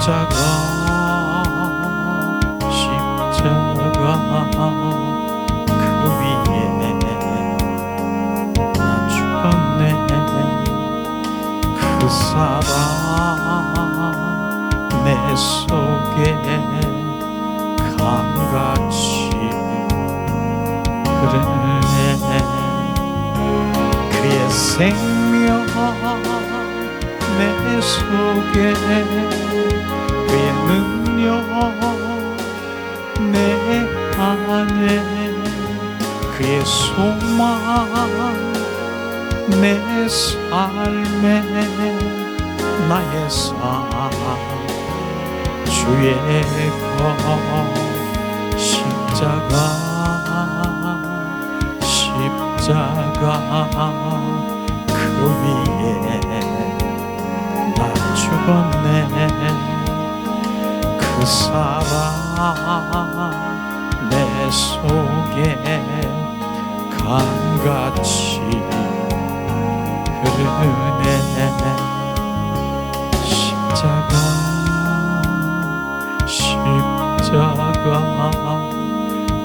그 위에 나 죽었네. 그 사랑 내 속에 감같이 흐르네. 그의 생명 내 속에, 그의 능력 내 안에, 그의 소망 내 삶에, 나의 삶 주의 것 십자가 그 위에 나 죽었네. 그 사랑 내 속에 강같이 흐르네. 십자가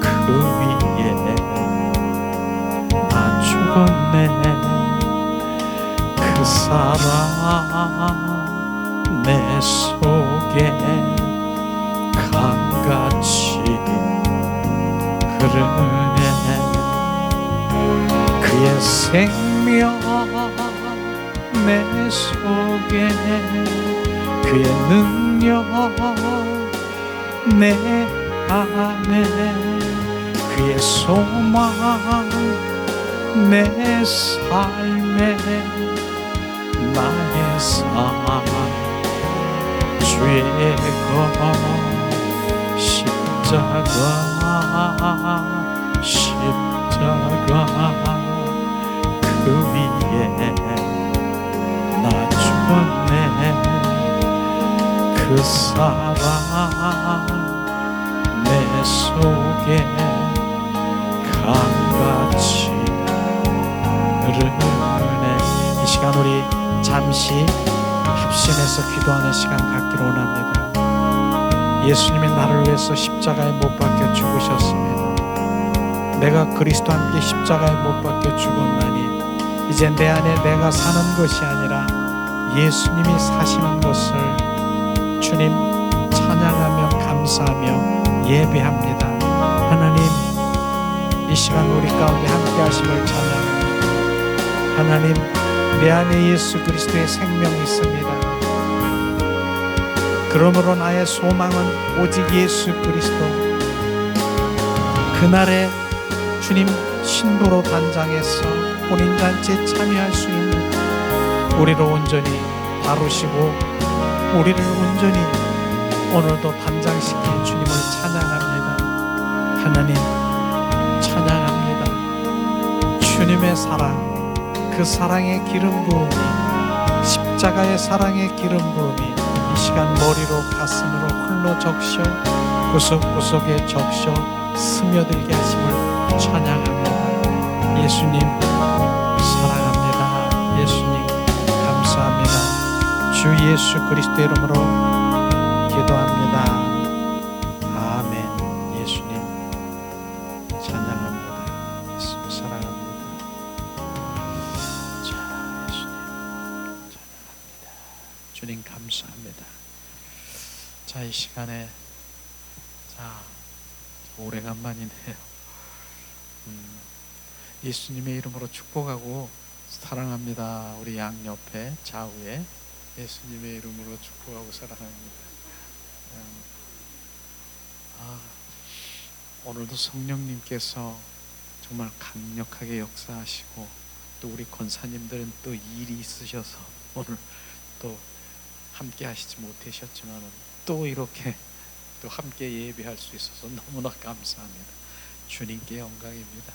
그 위에 나 죽었네. 그 사랑 내 속에 강같이 흐르네. 그의 생명 내 속에, 그의 능력 내 안에, 그의 소망 내 삶에, 나의 삶 주의 것 십자가 그 위에 나 죽었네. 그 사랑 내 속에 강같이 흐르네. 이 시간 우리 잠시 합심해서 기도하는 시간 갖기를 원합니다. 예수님이 나를 위해서 십자가에 못 박혀 죽으셨습니다. 내가 그리스도와 함께 십자가에 못 박혀 죽었나니 이제 내 안에 내가 사는 것이 아니라 예수님이 사시는 것을 주님 찬양하며 감사하며 예배합니다. 하나님, 이 시간 우리 가운데 함께 하심을 찬양합니다. 하나님, 내 안에 예수 그리스도의 생명이 있습니다. 그러므로 나의 소망은 오직 예수 그리스도. 그날에 주님 신부로 단장해서 혼인잔치에 참여할 수 있는 우리를 온전히 다루시고 우리를 온전히 오늘도 단장시킨 주님을 찬양합니다. 하나님 찬양합니다. 주님의 사랑, 그 사랑의 기름 부음이, 십자가의 사랑의 기름 부음이 이 시간 머리로 가슴으로 홀로 적셔 구석구석에 적셔 스며들게 하심을 찬양합니다. 예수님 사랑합니다. 예수님 감사합니다. 주 예수 그리스도 이름으로 기도합니다. 아멘. 예수님 찬양합니다. 예수님 사랑합니다. 자, 예수님 찬양합니다. 주님 감사합니다. 자, 이 시간에 오래간만이네요. 예수님의 이름으로 축복하고 사랑합니다. 우리 양옆에 좌우에 예수님의 이름으로 축복하고 사랑합니다. 오늘도 성령님께서 정말 강력하게 역사하시고 또 우리 권사님들은 또 일이 있으셔서 오늘 또 함께 하시지 못하셨지만 또 이렇게 또 함께 예배할 수 있어서 너무나 감사합니다. 주님께 영광입니다.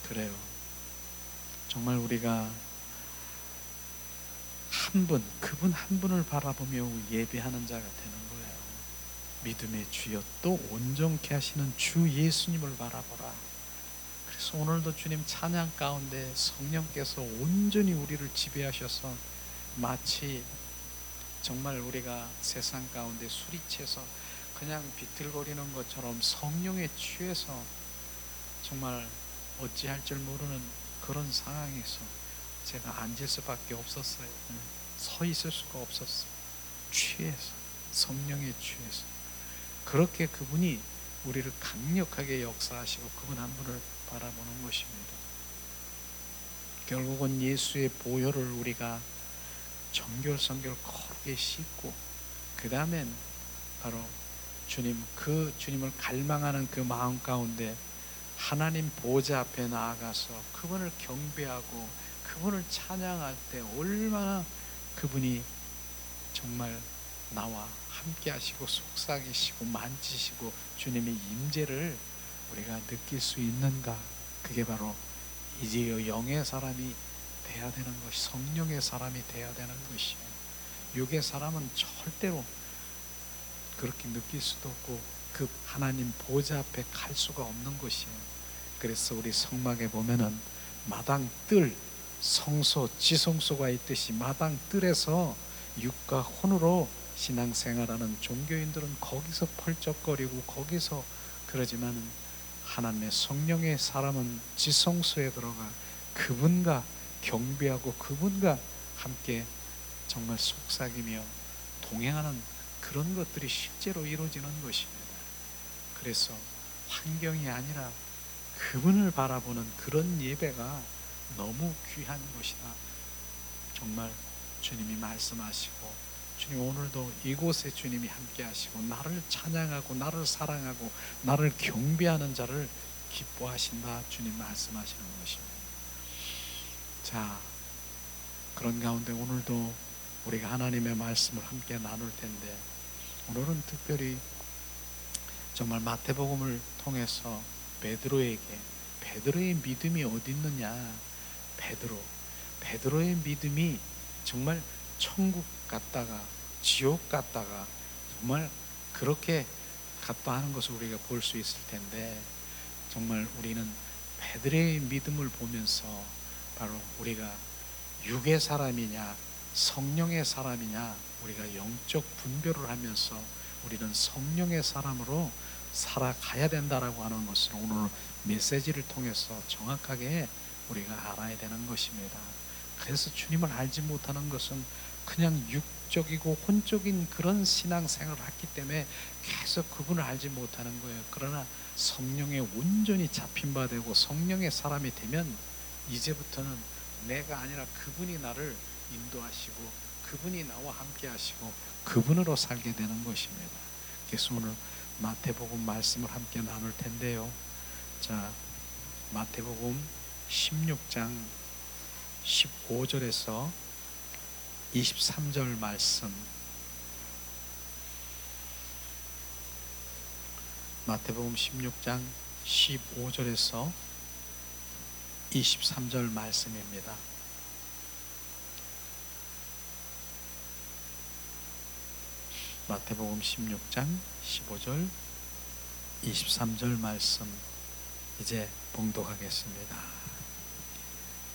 그래요. 정말 우리가 한 분, 그분 한 분을 바라보며 예배하는 자가 되는 거예요. 믿음의 주여 또 온전케 하시는 주 예수님을 바라보라. 그래서 오늘도 주님 찬양 가운데 성령께서 온전히 우리를 지배하셔서 마치 정말 우리가 세상 가운데 술이 채서 그냥 비틀거리는 것처럼 성령에 취해서 정말 어찌할 줄 모르는 그런 상황에서 제가 앉을 수밖에 없었어요. 서 있을 수가 없었어요. 취해서, 성령에 취해서. 그렇게 그분이 우리를 강력하게 역사하시고 그분 한 분을 바라보는 것입니다. 결국은 예수의 보혈을 우리가 정결성결 거룩하게 씻고 그 다음엔 바로 주님을 갈망하는 그 마음 가운데 하나님 보좌 앞에 나아가서 그분을 경배하고 그분을 찬양할 때 얼마나 그분이 정말 나와 함께 하시고 속삭이시고 만지시고 주님의 임재를 우리가 느낄 수 있는가. 그게 바로 이제 영의 사람이 돼야 되는 것이, 성령의 사람이 돼야 되는 것이에요. 육의 사람은 절대로 그렇게 느낄 수도 없고 그 하나님 보좌 앞에 갈 수가 없는 것이에요. 그래서 우리 성막에 보면은 마당 뜰, 성소, 지성소가 있듯이 마당 뜰에서 육과 혼으로 신앙생활하는 종교인들은 거기서 펄쩍거리고 거기서 그러지만 하나님의 성령의 사람은 지성소에 들어가 그분과 경배하고 그분과 함께 정말 속삭이며 동행하는 그런 것들이 실제로 이루어지는 것입니다. 그래서 환경이 아니라 그분을 바라보는 그런 예배가 너무 귀한 것이다. 정말 주님이 말씀하시고 주님 오늘도 이곳에 주님이 함께 하시고 나를 찬양하고 나를 사랑하고 나를 경배하는 자를 기뻐하신다. 주님 말씀하시는 것입니다. 자, 그런 가운데 오늘도 우리가 하나님의 말씀을 함께 나눌 텐데 오늘은 특별히 정말 마태복음을 통해서 베드로의 믿음이 어디 있느냐. 베드로의 믿음이 정말 천국 갔다가 지옥 갔다가 정말 그렇게 갔다 하는 것을 우리가 볼 수 있을 텐데 정말 우리는 베드로의 믿음을 보면서 바로 우리가 육의 사람이냐 성령의 사람이냐 우리가 영적 분별을 하면서 우리는 성령의 사람으로 살아가야 된다라고 하는 것을 오늘 메시지를 통해서 정확하게 우리가 알아야 되는 것입니다. 그래서 주님을 알지 못하는 것은 그냥 육적이고 혼적인 그런 신앙생활을 했기 때문에 계속 그분을 알지 못하는 거예요. 그러나 성령에 온전히 잡힌 바 되고 성령의 사람이 되면 이제부터는 내가 아니라 그분이 나를 인도하시고 그분이 나와 함께 하시고 그분으로 살게 되는 것입니다. 그래서 오늘 마태복음 말씀을 함께 나눌 텐데요. 자, 마태복음 16장 15절에서 23절 말씀. 마태복음 16장 15절에서 23절 말씀입니다. 마태복음 16장 15절 23절 말씀 이제 봉독하겠습니다.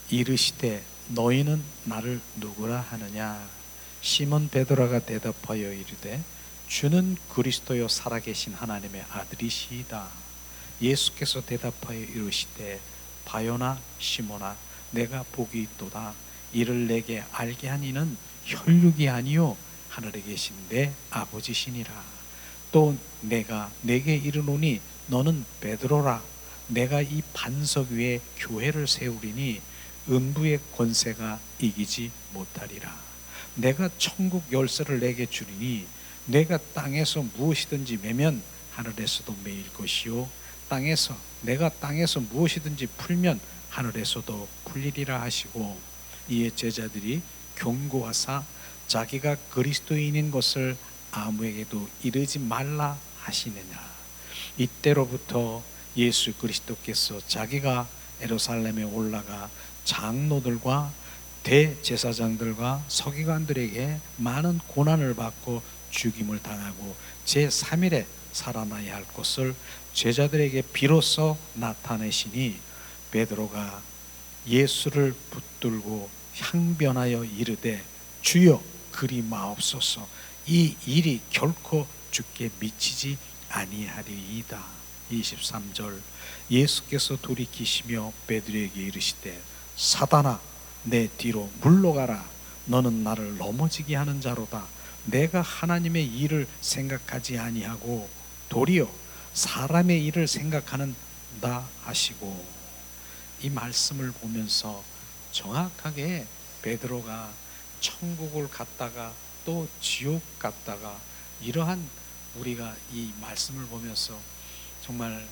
이르시되 너희는 나를 누구라 하느냐. 시몬 베드로가 대답하여 이르되 주는 그리스도요 살아계신 하나님의 아들이시이다. 예수께서 대답하여 이르시되 바요나 시몬아 내가 복이 있도다. 이를 내게 알게 한 이는 혈육이 아니요 하늘에 계신 내 아버지시니라. 또 내가 내게 이르노니 너는 베드로라. 내가 이 반석 위에 교회를 세우리니 음부의 권세가 이기지 못하리라. 내가 천국 열쇠를 내게 주리니 내가 땅에서 무엇이든지 매면 하늘에서도 매일 것이요 내가 땅에서 무엇이든지 풀면 하늘에서도 풀리리라 하시고 이에 제자들이 경고하사 자기가 그리스도인인 것을 아무에게도 이르지 말라 하시느냐. 이때로부터 예수 그리스도께서 자기가 예루살렘에 올라가 장로들과 대제사장들과 서기관들에게 많은 고난을 받고 죽임을 당하고 제3일에 살아나야 할 것을 제자들에게 비로소 나타내시니 베드로가 예수를 붙들고 항변하여 이르되 주여 그리 마옵소서. 이 일이 결코 주께 미치지 아니하리이다. 23절 예수께서 돌이키시며 베드로에게 이르시되 사단아 내 뒤로 물러가라. 너는 나를 넘어지게 하는 자로다. 내가 하나님의 일을 생각하지 아니하고 도리어 사람의 일을 생각하는다 하시고, 이 말씀을 보면서 정확하게 베드로가 천국을 갔다가 또 지옥 갔다가, 이러한 우리가 이 말씀을 보면서 정말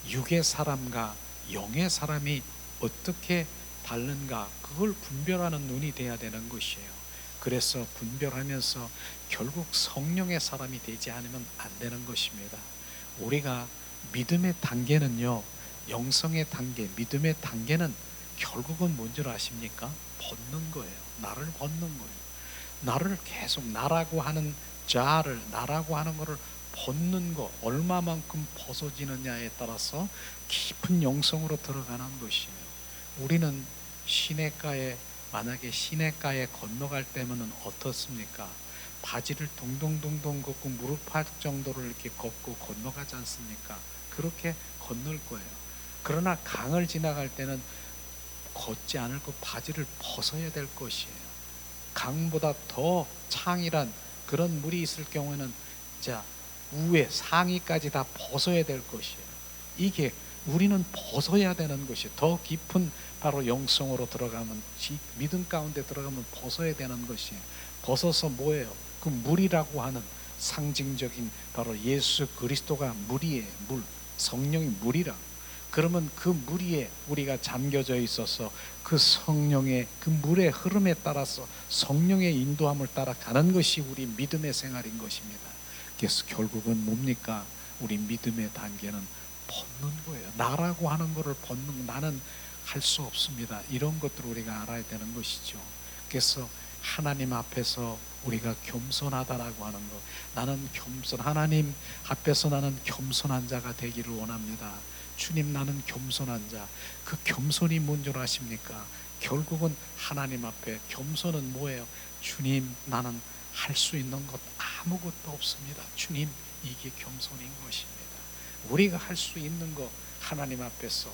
육의 사람과 영의 사람이 어떻게 다른가, 그걸 분별하는 눈이 돼야 되는 것이에요. 그래서 분별하면서 결국 성령의 사람이 되지 않으면 안 되는 것입니다. 우리가 믿음의 단계는요, 영성의 단계, 믿음의 단계는 결국은 뭔지 아십니까? 벗는 거예요. 나를 벗는 거예요. 나를 계속 나라고 하는 자를, 나라고 하는 것을 벗는 거, 얼마만큼 벗어지느냐에 따라서 깊은 영성으로 들어가는 것이에요. 우리는 시냇가에, 만약에 시냇가에 건너갈 때면은 어떻습니까? 바지를 동동동동 걷고 무릎할 정도를 이렇게 걷고 건너가지 않습니까? 그렇게 건널 거예요. 그러나 강을 지나갈 때는 걷지 않을 거, 바지를 벗어야 될 것이에요. 강보다 더 창이란 그런 물이 있을 경우에는 자 우에 상의까지 다 벗어야 될 것이에요. 이게 우리는 벗어야 되는 것이, 더 깊은 바로 영성으로 들어가면, 믿음 가운데 들어가면 벗어야 되는 것이에요. 벗어서 뭐예요? 그 물이라고 하는 상징적인 바로 예수 그리스도가 물이에요. 물, 성령이 물이라. 그러면 그 물 위에 우리가 잠겨져 있어서 그 성령의 그 물의 흐름에 따라서 성령의 인도함을 따라 가는 것이 우리 믿음의 생활인 것입니다. 그래서 결국은 뭡니까? 우리 믿음의 단계는 벗는 거예요. 나라고 하는 것을 벗는, 나는 할 수 없습니다. 이런 것들을 우리가 알아야 되는 것이죠. 그래서 하나님 앞에서 우리가 겸손하다라고 하는 것, 나는 하나님 앞에서 나는 겸손한 자가 되기를 원합니다. 주님, 나는 겸손한 자. 그 겸손이 뭔 줄 아십니까? 결국은 하나님 앞에 겸손은 뭐예요? 주님, 나는 할 수 있는 것 아무것도 없습니다. 주님, 이게 겸손인 것입니다. 우리가 할 수 있는 것 하나님 앞에서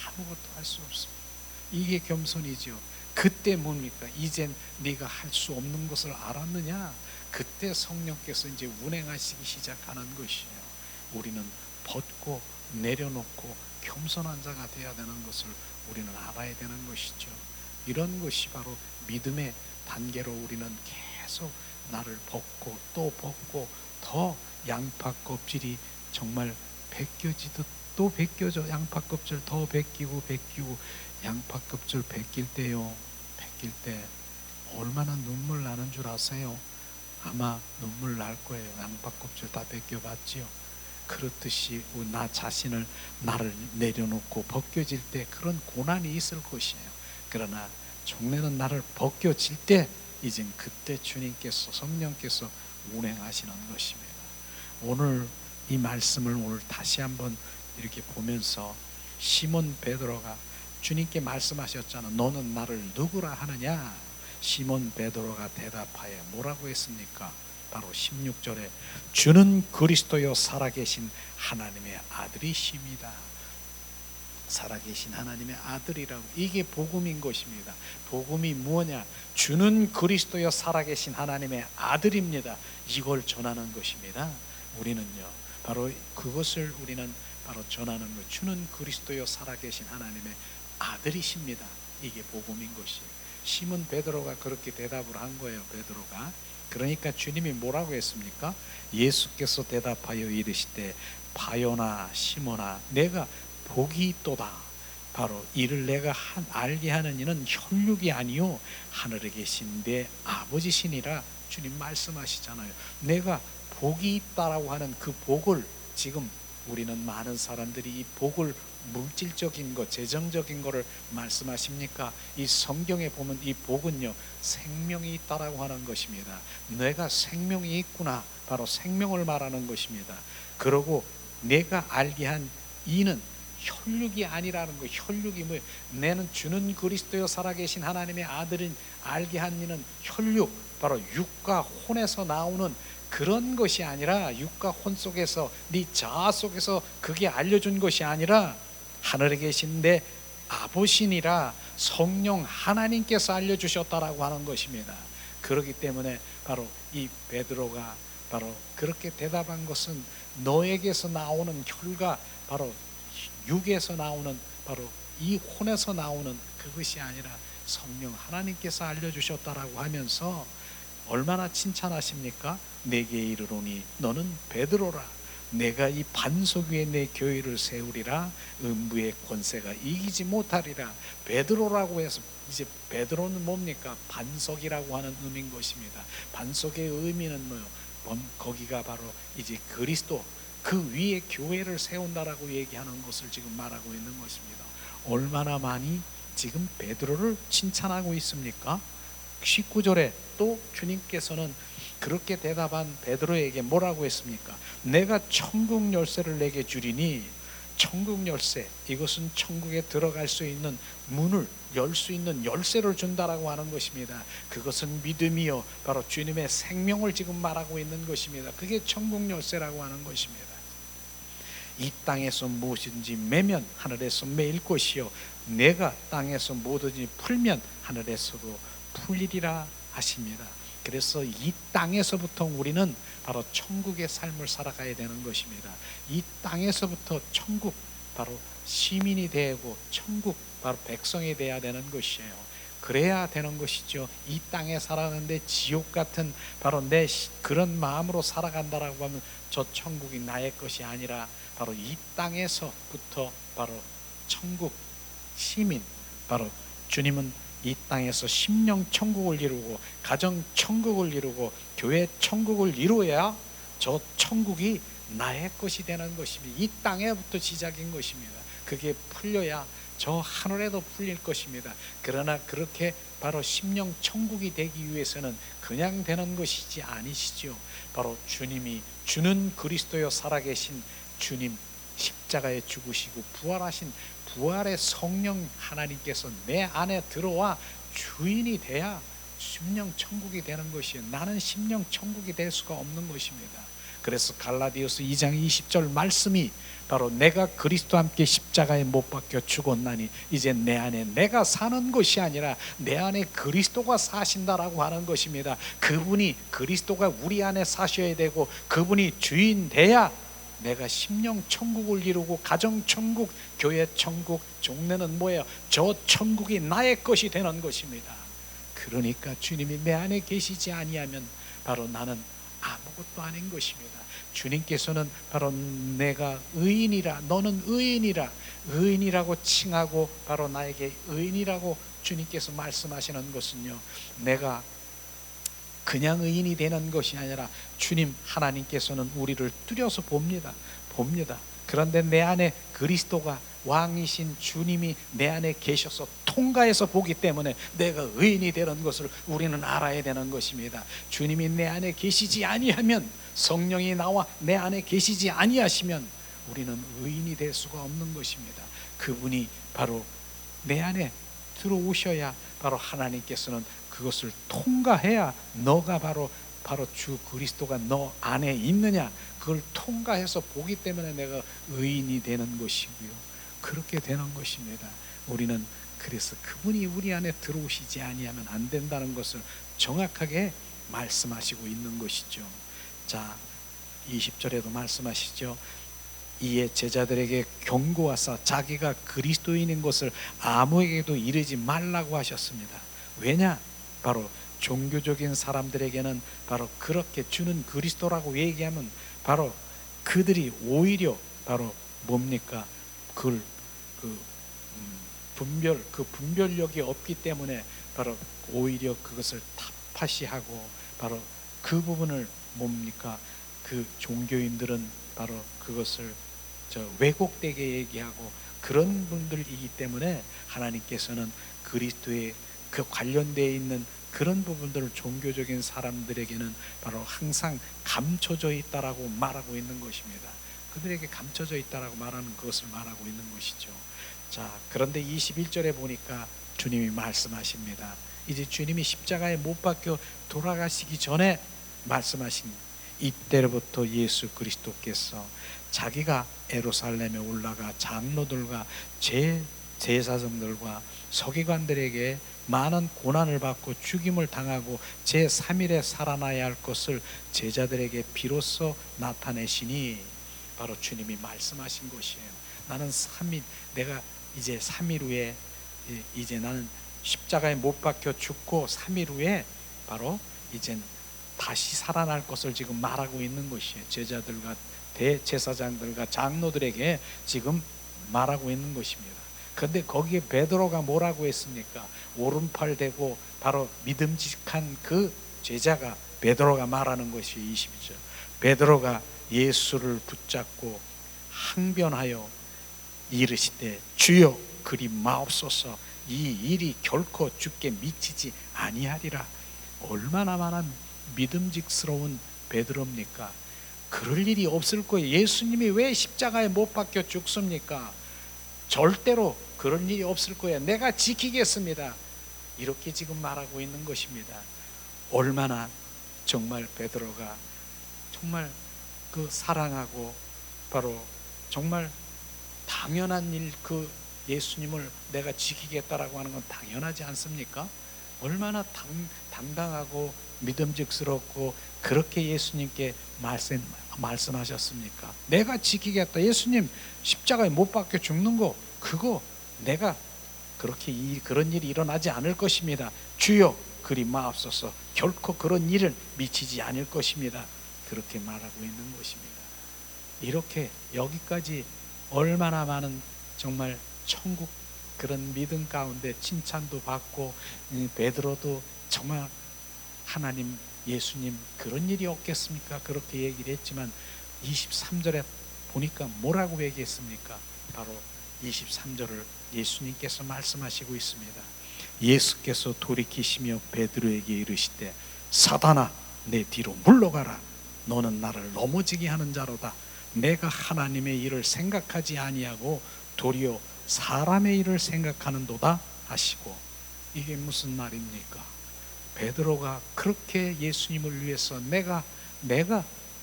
아무것도 할 수 없습니다. 이게 겸손이죠. 그때 뭡니까? 이젠 네가 할 수 없는 것을 알았느냐? 그때 성령께서 이제 운행하시기 시작하는 것이에요. 우리는 벗고 내려놓고 겸손한 자가 되어야 되는 것을 우리는 알아야 되는 것이죠. 이런 것이 바로 믿음의 단계로 우리는 계속 나를 벗고 또 벗고, 더 양파 껍질이 정말 벗겨지듯 또 벗겨져. 양파 껍질 더 벗기고 양파 껍질 벗길 때요, 벗길 때 얼마나 눈물 나는 줄 아세요? 아마 눈물 날 거예요. 양파 껍질 다 벗겨봤지요. 그렇듯이 나 자신을, 나를 내려놓고 벗겨질 때 그런 고난이 있을 것이에요. 그러나 종래는 나를 벗겨질 때, 이젠 그때 주님께서, 성령께서 운행하시는 것입니다. 오늘 이 말씀을 오늘 다시 한번 이렇게 보면서, 시몬 베드로가 주님께 말씀하셨잖아. 너는 나를 누구라 하느냐? 시몬 베드로가 대답하여 뭐라고 했습니까? 바로 16절에 주는 그리스도요 살아계신 하나님의 아들이십니다. 살아계신 하나님의 아들이라고. 이게 복음인 것입니다. 복음이 뭐냐? 주는 그리스도요 살아계신 하나님의 아들입니다. 이걸 전하는 것입니다. 우리는요, 바로 그것을 우리는 바로 전하는 것. 주는 그리스도요 살아계신 하나님의 아들이십니다. 이게 복음인 것이에요. 시몬 베드로가 그렇게 대답을 한 거예요. 베드로가. 그러니까 주님이 뭐라고 했습니까? 예수께서 대답하여 이르시되 바요나 시몬아, 내가 복이 있도다. 바로 이를 내가 알게 하는 이는 혈육이 아니요 하늘에 계신 내 아버지시니라. 주님 말씀하시잖아요. 내가 복이 있다라고 하는 그 복을, 지금 우리는 많은 사람들이 이 복을 물질적인 것, 재정적인 것을 말씀하십니까? 이 성경에 보면 이 복은요, 생명이 있다라고 하는 것입니다. 내가 생명이 있구나, 바로 생명을 말하는 것입니다. 그러고 내가 알게 한 이는 혈육이 아니라는 거. 혈육이 뭐예요? 내는 주는 그리스도여 살아계신 하나님의 아들인 알게 한 이는 혈육, 바로 육과 혼에서 나오는 그런 것이 아니라, 육과 혼 속에서 네 자아 속에서 그게 알려준 것이 아니라 하늘에 계신 내 아버지니라 성령 하나님께서 알려주셨다라고 하는 것입니다. 그렇기 때문에 바로 이 베드로가 바로 그렇게 대답한 것은 너에게서 나오는 혈과 바로 육에서 나오는 바로 이 혼에서 나오는 그것이 아니라 성령 하나님께서 알려주셨다라고 하면서 얼마나 칭찬하십니까? 내게 이르노니 너는 베드로라. 내가 이 반석 위에 내 교회를 세우리라. 음부의 권세가 이기지 못하리라. 베드로라고 해서 이제 베드로는 뭡니까? 반석이라고 하는 의미인 것입니다. 반석의 의미는 뭐요? 거기가 바로 이제 그리스도, 그 위에 교회를 세운다라고 얘기하는 것을 지금 말하고 있는 것입니다. 얼마나 많이 지금 베드로를 칭찬하고 있습니까? 19절에 또 주님께서는 그렇게 대답한 베드로에게 뭐라고 했습니까? 내가 천국 열쇠를 내게 주리니, 천국 열쇠, 이것은 천국에 들어갈 수 있는 문을 열 수 있는 열쇠를 준다라고 하는 것입니다. 그것은 믿음이요 바로 주님의 생명을 지금 말하고 있는 것입니다. 그게 천국 열쇠라고 하는 것입니다. 이 땅에서 무엇인지 매면 하늘에서 매일 것이요 내가 땅에서 뭐든지 풀면 하늘에서도 풀리리라 하십니다. 그래서 이 땅에서부터 우리는 바로 천국의 삶을 살아가야 되는 것입니다. 이 땅에서부터 천국, 바로 시민이 되고 천국, 바로 백성이 되어야 되는 것이에요. 그래야 되는 것이죠. 이 땅에 살아가는데 지옥 같은 바로 내 그런 마음으로 살아간다라고 하면 저 천국이 나의 것이 아니라 바로 이 땅에서부터 바로 천국 시민, 바로 주님은 이 땅에서 심령 천국을 이루고 가정 천국을 이루고 교회 천국을 이루어야 저 천국이 나의 것이 되는 것입니다. 이 땅에부터 시작인 것입니다. 그게 풀려야 저 하늘에도 풀릴 것입니다. 그러나 그렇게 바로 심령 천국이 되기 위해서는 그냥 되는 것이지 아니시죠. 바로 주님이 주는 그리스도여 살아계신 주님, 십자가에 죽으시고 부활하신 부활의 성령 하나님께서 내 안에 들어와 주인이 돼야 심령 천국이 되는 것이에요. 나는 심령 천국이 될 수가 없는 것입니다. 그래서 갈라디아서 2장 20절 말씀이 바로 내가 그리스도와 함께 십자가에 못 박혀 죽었나니 이제 내 안에 내가 사는 것이 아니라 내 안에 그리스도가 사신다라고 하는 것입니다. 그분이, 그리스도가 우리 안에 사셔야 되고 그분이 주인 돼야 내가 심령 천국을 이루고 가정 천국, 교회 천국, 종래는 뭐예요? 저 천국이 나의 것이 되는 것입니다. 그러니까 주님이 내 안에 계시지 아니하면 바로 나는 아무것도 아닌 것입니다. 주님께서는 바로 내가 의인이라, 너는 의인이라, 의인이라고 칭하고 바로 나에게 의인이라고 주님께서 말씀하시는 것은요, 내가 그냥 의인이 되는 것이 아니라 주님 하나님께서는 우리를 뚜려서 봅니다. 그런데 내 안에 그리스도가, 왕이신 주님이 내 안에 계셔서 통과해서 보기 때문에 내가 의인이 되는 것을 우리는 알아야 되는 것입니다. 주님이 내 안에 계시지 아니하면, 성령이 나와 내 안에 계시지 아니하시면 우리는 의인이 될 수가 없는 것입니다. 그분이 바로 내 안에 들어오셔야 바로 하나님께서는 그것을 통과해야 너가 바로 주 그리스도가 너 안에 있느냐, 그걸 통과해서 보기 때문에 내가 의인이 되는 것이고요. 그렇게 되는 것입니다. 우리는 그래서 그분이 우리 안에 들어오시지 아니하면 안 된다는 것을 정확하게 말씀하시고 있는 것이죠. 자, 20절에도 말씀하시죠. 이에 제자들에게 경고하사 자기가 그리스도인인 것을 아무에게도 이르지 말라고 하셨습니다. 왜냐? 바로 종교적인 사람들에게는 바로 그렇게 주는 그리스도라고 얘기하면 바로 그들이 오히려 바로 뭡니까? 그 분별력이 없기 때문에 바로 오히려 그것을 탓하시하고 바로 그 부분을 뭡니까? 그 종교인들은 바로 그것을 왜곡되게 얘기하고 그런 분들이기 때문에 하나님께서는 그리스도의 그 관련되어 있는 그런 부분들을 종교적인 사람들에게는 바로 항상 감춰져 있다라고 말하고 있는 것입니다. 그들에게 감춰져 있다라고 말하는 그것을 말하고 있는 것이죠. 자, 그런데 21절에 보니까 주님이 말씀하십니다. 이제 주님이 십자가에 못 박혀 돌아가시기 전에 말씀하신 이때로부터 예수 그리스도께서 자기가 예루살렘에 올라가 장로들과 제사장들과 서기관들에게 많은 고난을 받고 죽임을 당하고 제3일에 살아나야 할 것을 제자들에게 비로소 나타내시니 바로 주님이 말씀하신 것이에요. 나는 3일, 내가 이제 3일 후에 이제 나는 십자가에 못 박혀 죽고 3일 후에 바로 이제 다시 살아날 것을 지금 말하고 있는 것이에요. 제자들과 대제사장들과 장로들에게 지금 말하고 있는 것입니다. 그런데 거기에 베드로가 뭐라고 했습니까? 오른팔 대고 바로 믿음직한 그 제자가 베드로가 말하는 것이 22절. 베드로가 예수를 붙잡고 항변하여 이르시되 주여 그리 마옵소서, 이 일이 결코 주께 미치지 아니하리라. 얼마나 많은 믿음직스러운 베드로입니까? 그럴 일이 없을 거예요. 예수님이 왜 십자가에 못 박혀 죽습니까? 절대로 그런 일이 없을 거예요. 내가 지키겠습니다. 이렇게 지금 말하고 있는 것입니다. 얼마나 정말 베드로가 정말 그 사랑하고 바로 정말 당연한 일, 그 예수님을 내가 지키겠다라고 하는 건 당연하지 않습니까? 얼마나 당당하고 믿음직스럽고 그렇게 예수님께 말씀하셨습니까? 내가 지키겠다. 예수님 십자가에 못 박혀 죽는 거 그거 내가 그렇게 그런 일이 일어나지 않을 것입니다. 주여 그리 마옵소서, 결코 그런 일을 미치지 않을 것입니다. 그렇게 말하고 있는 것입니다. 이렇게 여기까지 얼마나 많은 정말 천국 그런 믿음 가운데 칭찬도 받고 베드로도 정말 하나님 예수님 그런 일이 없겠습니까? 그렇게 얘기를 했지만 23절에 보니까 뭐라고 얘기했습니까? 바로 23절을 예수님께서 말씀하시고 있습니다. 예수께서 돌이키시며 베드로에게 이르시되 사단아 내 뒤로 물러가라. 너는 나를 넘어지게 하는 자로다. 내가 하나님의 일을 생각하지 아니하고 도리어 사람의 일을 생각하는도다 하시고. 이게 무슨 말입니까? 베드로가 그렇게 예수님을 위해서 내가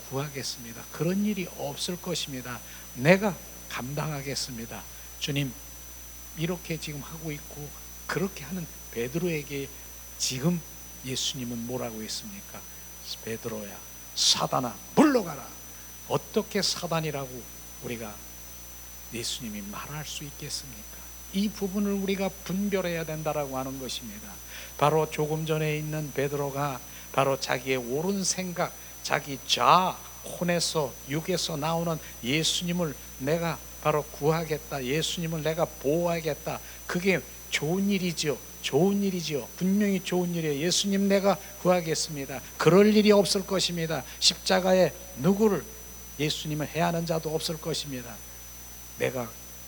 구하겠습니다. 그런 일이 없을 것입니다. 내가 감당하겠습니다. 주님 이렇게 지금 하고 있고 그렇게 하는 베드로에게 지금 예수님은 뭐라고 했습니까? 베드로야 사단아 물러가라. 어떻게 사단이라고 우리가 예수님이 말할 수 있겠습니까? 이 부분을 우리가 분별해야 된다라고 하는 것입니다. 바로 조금 전에 있는 베드로가 바로 자기의 옳은 생각, 자기 혼에서 육에서 나오는 예수님을 내가 바로 구하겠다, 예수님을 내가 보호하겠다, 그게 좋은 일이죠. 좋은 일이지요. 분명히 좋은 일이에요. 예수님 내가 구하겠습니다. 그럴 일이 없을 것입니다. 십자가에 누구를 예수님을 해하는 자도 없을 것입니다.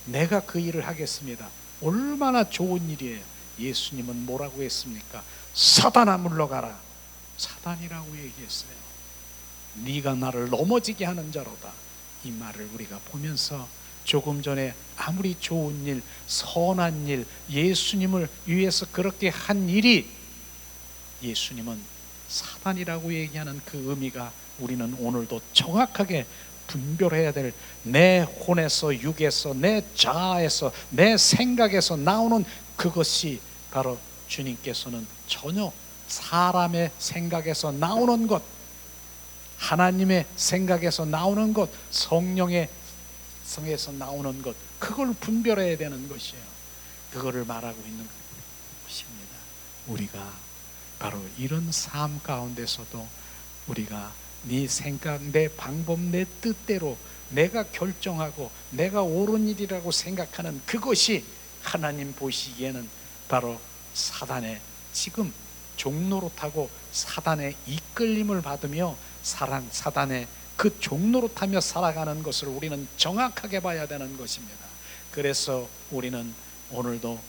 내가 그 일을 하겠습니다. 얼마나 좋은 일이에요. 예수님은 뭐라고 했습니까? 사단아 물러가라. 사단이라고 얘기했어요. 네가 나를 넘어지게 하는 자로다. 이 말을 우리가 보면서 조금 전에 아무리 좋은 일, 선한 일, 예수님을 위해서 그렇게 한 일이 예수님은 사단이라고 얘기하는 그 의미가 우리는 오늘도 정확하게 분별해야 될, 내 혼에서, 육에서, 내 자아에서, 내 생각에서 나오는 그것이 바로 주님께서는 전혀 사람의 생각에서 나오는 것, 하나님의 생각에서 나오는 것, 성령의 성에서 나오는 것, 그걸 분별해야 되는 것이에요. 그거를 말하고 있는 것입니다. 우리가 바로 이런 삶 가운데서도 우리가 네 생각, 내 방법, 내 뜻대로 내가 결정하고 내가 옳은 일이라고 생각하는 그것이 하나님 보시기에는 바로 사단의 지금 종노릇하고 사단의 이끌림을 받으며 사단의 그 종노릇하며 살아가는 것을 우리는 정확하게 봐야 되는 것입니다. 그래서 우리는 오늘도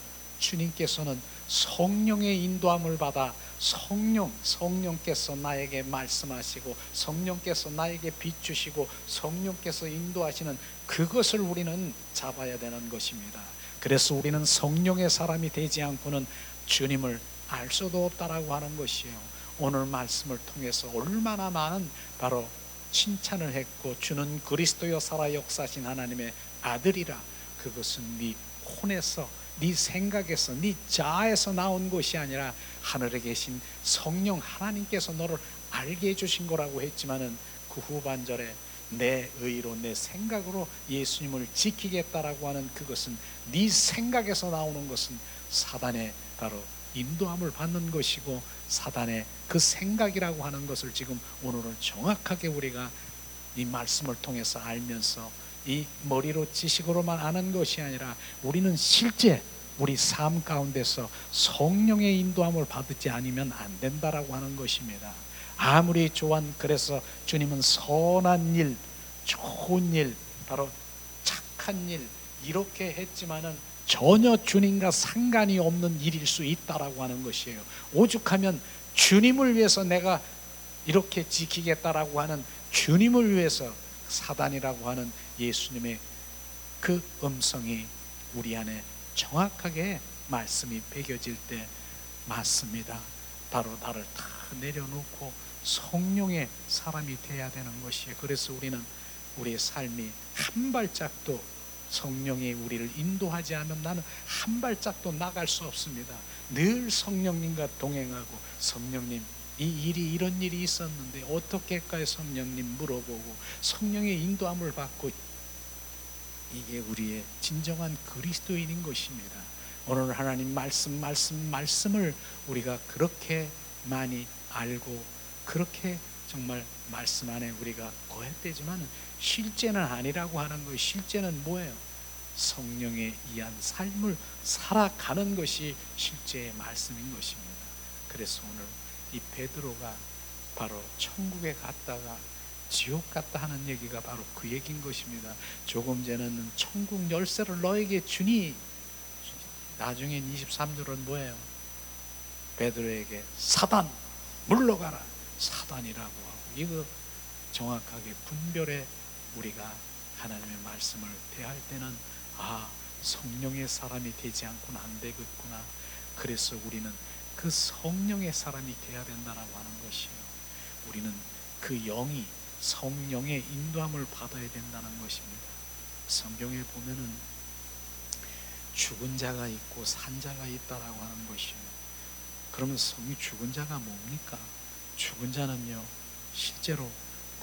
주님께서는 성령의 인도함을 받아 성령께서 나에게 말씀하시고 성령께서 나에게 비추시고 성령께서 인도하시는 그것을 우리는 잡아야 되는 것입니다. 그래서 우리는 성령의 사람이 되지 않고는 주님을 알 수도 없다라고 하는 것이에요. 오늘 말씀을 통해서 얼마나 많은 바로 칭찬을 했고, 주는 그리스도여 살아 역사하신 하나님의 아들이라. 그것은 네 혼에서, 네 생각에서, 네 자아에서 나온 것이 아니라 하늘에 계신 성령 하나님께서 너를 알게 해주신 거라고 했지만은 그 후반절에 내 의로, 내 생각으로 예수님을 지키겠다라고 하는 그것은, 네 생각에서 나오는 것은 사단의 바로 인도함을 받는 것이고, 사단의 그 생각이라고 하는 것을 지금 오늘은 정확하게 우리가 이 말씀을 통해서 알면서, 이 머리로 지식으로만 아는 것이 아니라 우리는 실제 우리 삶 가운데서 성령의 인도함을 받지 않으면 안 된다라고 하는 것입니다. 아무리 그래서 주님은 선한 일, 좋은 일, 바로 착한 일 이렇게 했지만은 전혀 주님과 상관이 없는 일일 수 있다라고 하는 것이에요. 오죽하면 주님을 위해서 내가 이렇게 지키겠다라고 하는, 주님을 위해서 사단이라고 하는 예수님의 그 음성이 우리 안에 정확하게 말씀이 배겨질 때, 맞습니다, 바로 나를 다 내려놓고 성령의 사람이 되어야 되는 것이에요. 그래서 우리는 우리의 삶이 한 발짝도 성령이 우리를 인도하지 않으면 나는 한 발짝도 나갈 수 없습니다. 늘 성령님과 동행하고, 성령님 이 일이 이런 일이 있었는데 어떻게 할까요? 성령님 물어보고 성령의 인도함을 받고, 이게 우리의 진정한 그리스도인인 것입니다. 오늘 하나님 말씀을 우리가 그렇게 많이 알고 그렇게 정말 말씀 안에 우리가 거했되지만 실제는 아니라고 하는 것이, 실제는 뭐예요? 성령에 의한 삶을 살아가는 것이 실제의 말씀인 것입니다. 그래서 오늘 이 베드로가 바로 천국에 갔다가 지옥 갔다 하는 얘기가 바로 그 얘기인 것입니다. 조금 전에는 천국 열쇠를 너에게 주니, 나중엔 23절은 뭐예요? 베드로에게 사단 물러가라, 사단이라고 하고, 이거 정확하게 분별해 우리가 하나님의 말씀을 대할 때는, 성령의 사람이 되지 않고는 안 되겠구나. 그래서 우리는 그 성령의 사람이 되어야 된다라고 하는 것이에요. 우리는 그 영이, 성령의 인도함을 받아야 된다는 것입니다. 성경에 보면은 죽은 자가 있고 산 자가 있다라고 하는 것이에요. 그러면 죽은 자가 뭡니까? 죽은 자는요, 실제로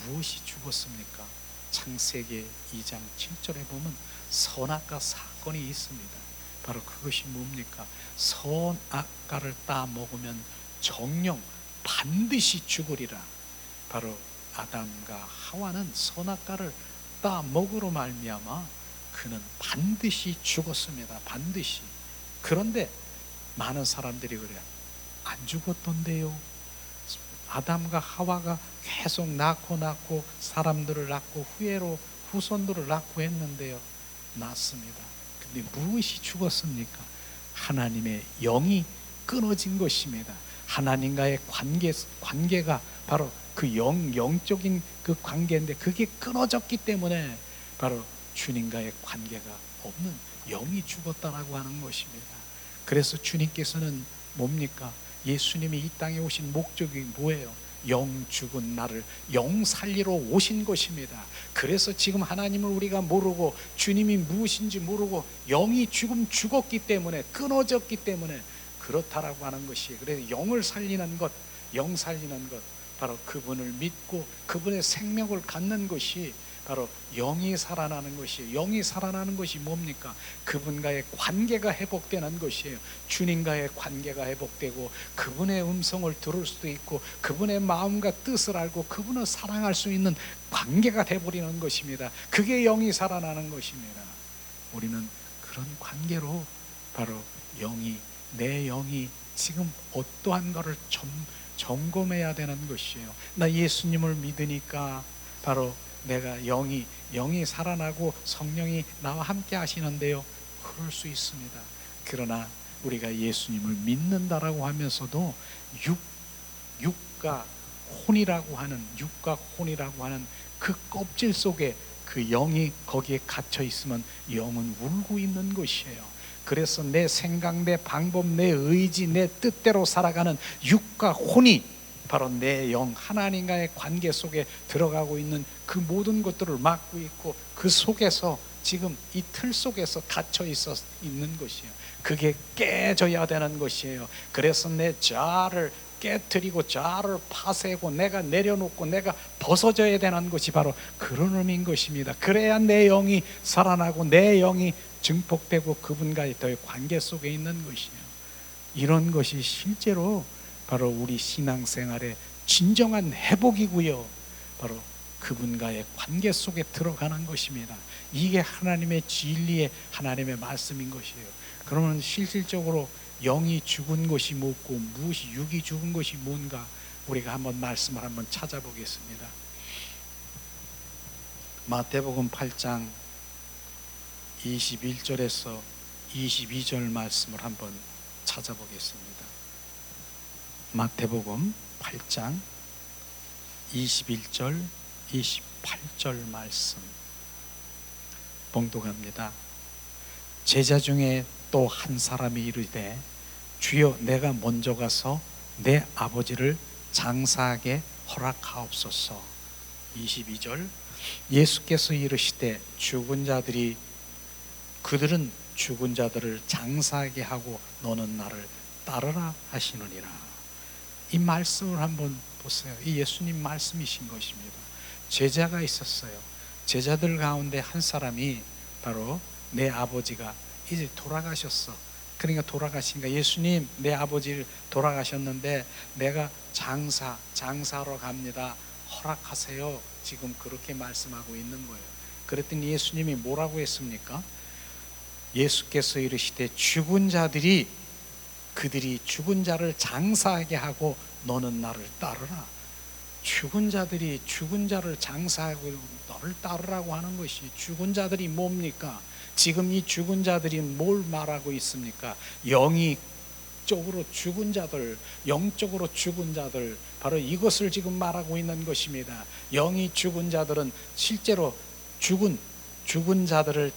무엇이 죽었습니까? 창세기 2장 7절에 보면 선악과 사건이 있습니다. 바로 그것이 뭡니까? 선악과를 따 먹으면 정령 반드시 죽으리라. 바로 아담과 하와는 선악과를 따 먹으로 말미암아 그는 반드시 죽었습니다. 반드시. 그런데 많은 사람들이 그래요. 안 죽었던데요. 아담과 하와가 계속 낳고 사람들을 낳고 후손들을 낳고 했는데요. 낳습니다. 근데 무엇이 죽었습니까? 하나님의 영이 끊어진 것입니다. 하나님과의 관계가 바로 그 영적인 그 관계인데, 그게 끊어졌기 때문에 바로 주님과의 관계가 없는 영이 죽었다라고 하는 것입니다. 그래서 주님께서는 뭡니까? 예수님이 이 땅에 오신 목적이 뭐예요? 영 죽은 나를 영 살리러 오신 것입니다. 그래서 지금 하나님을 우리가 모르고 주님이 무엇인지 모르고 영이 죽었기 때문에, 끊어졌기 때문에 그렇다라고 하는 것이에요. 그래서 영을 살리는 것, 영 살리는 것, 바로 그분을 믿고 그분의 생명을 갖는 것이 바로 영이 살아나는 것이에요. 영이 살아나는 것이 뭡니까? 그분과의 관계가 회복되는 것이에요. 주님과의 관계가 회복되고 그분의 음성을 들을 수도 있고 그분의 마음과 뜻을 알고 그분을 사랑할 수 있는 관계가 되어버리는 것입니다. 그게 영이 살아나는 것입니다. 우리는 그런 관계로 바로 내 영이 지금 어떠한 것을 점검해야 되는 것이에요. 나 예수님을 믿으니까 바로 내가 영이 살아나고 성령이 나와 함께 하시는데요. 그럴 수 있습니다. 그러나 우리가 예수님을 믿는다라고 하면서도 육과 혼이라고 하는 그 껍질 속에 그 영이 거기에 갇혀 있으면 영은 울고 있는 것이에요. 그래서 내 생각, 내 방법, 내 의지, 내 뜻대로 살아가는 육과 혼이 바로 내 영, 하나님과의 관계 속에 들어가고 있는 그 모든 것들을 막고 있고, 그 속에서 지금 이 틀 속에서 갇혀 있는 것이에요. 그게 깨져야 되는 것이에요. 그래서 내 자아를 깨뜨리고 자아를 파쇄하고 내가 내려놓고 내가 벗어져야 되는 것이 바로 그런 의미인 것입니다. 그래야 내 영이 살아나고 내 영이 증폭되고 그분과의 더 관계 속에 있는 것이에요. 이런 것이 실제로 바로 우리 신앙생활의 진정한 회복이고요, 바로 그분과의 관계 속에 들어가는 것입니다. 이게 하나님의 진리의 하나님의 말씀인 것이에요. 그러면 실질적으로 영이 죽은 것이 뭐고 무엇이 육이 죽은 것이 뭔가 우리가 한번 말씀을 한번 찾아보겠습니다. 마태복음 8장 21절에서 22절 말씀을 한번 찾아보겠습니다. 마태복음 8장 21절 28절 말씀 봉독합니다. 제자 중에 또 한 사람이 이르되 주여 내가 먼저 가서 내 아버지를 장사하게 허락하옵소서. 22절 예수께서 이르시되 그들은 죽은 자들을 장사하게 하고 너는 나를 따르라 하시느니라. 이 말씀을 한번 보세요. 이 예수님 말씀이신 것입니다. 제자가 있었어요. 제자들 가운데 한 사람이 바로 내 아버지가 이제 돌아가셨어. 그러니까 돌아가시니까 예수님 내 아버지 돌아가셨는데 내가 장사하러 갑니다. 허락하세요. 지금 그렇게 말씀하고 있는 거예요. 그랬더니 예수님이 뭐라고 했습니까? 예수께서 이르시되 그들이 죽은 자를 장사하게 하고 너는 나를 따르라. 죽은 자들이 죽은 자를 장사하고 너를 따르라고 하는 것이, 죽은 자들이 뭡니까? 지금 이 죽은 자들이 뭘 말하고 있습니까? 영적으로 죽은 자들, 영적으로 죽은 자들, 바로 이것을 지금 말하고 있는 것입니다. 영이 죽은 자들은 실제로 죽은 자들을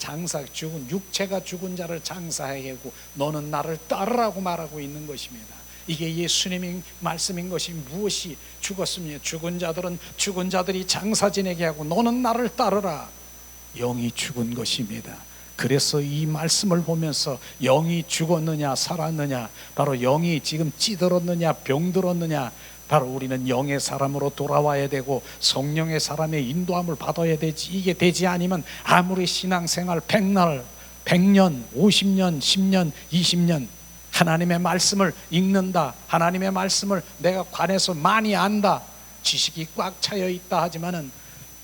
죽은 육체가 죽은 자를 장사하게 하고 너는 나를 따르라고 말하고 있는 것입니다. 이게 예수님의 말씀인 것이 무엇이 죽었습니까? 죽은 자들이 장사 지내게 하고 너는 나를 따르라. 영이 죽은 것입니다. 그래서 이 말씀을 보면서 영이 죽었느냐 살았느냐, 바로 영이 지금 찌들었느냐 병들었느냐, 바로 우리는 영의 사람으로 돌아와야 되고 성령의 사람의 인도함을 받아야 되지. 이게 되지 않으면 아무리 신앙생활 100년, 50년, 10년, 20년 하나님의 말씀을 읽는다, 하나님의 말씀을 내가 관해서 많이 안다, 지식이 꽉 차여 있다 하지만은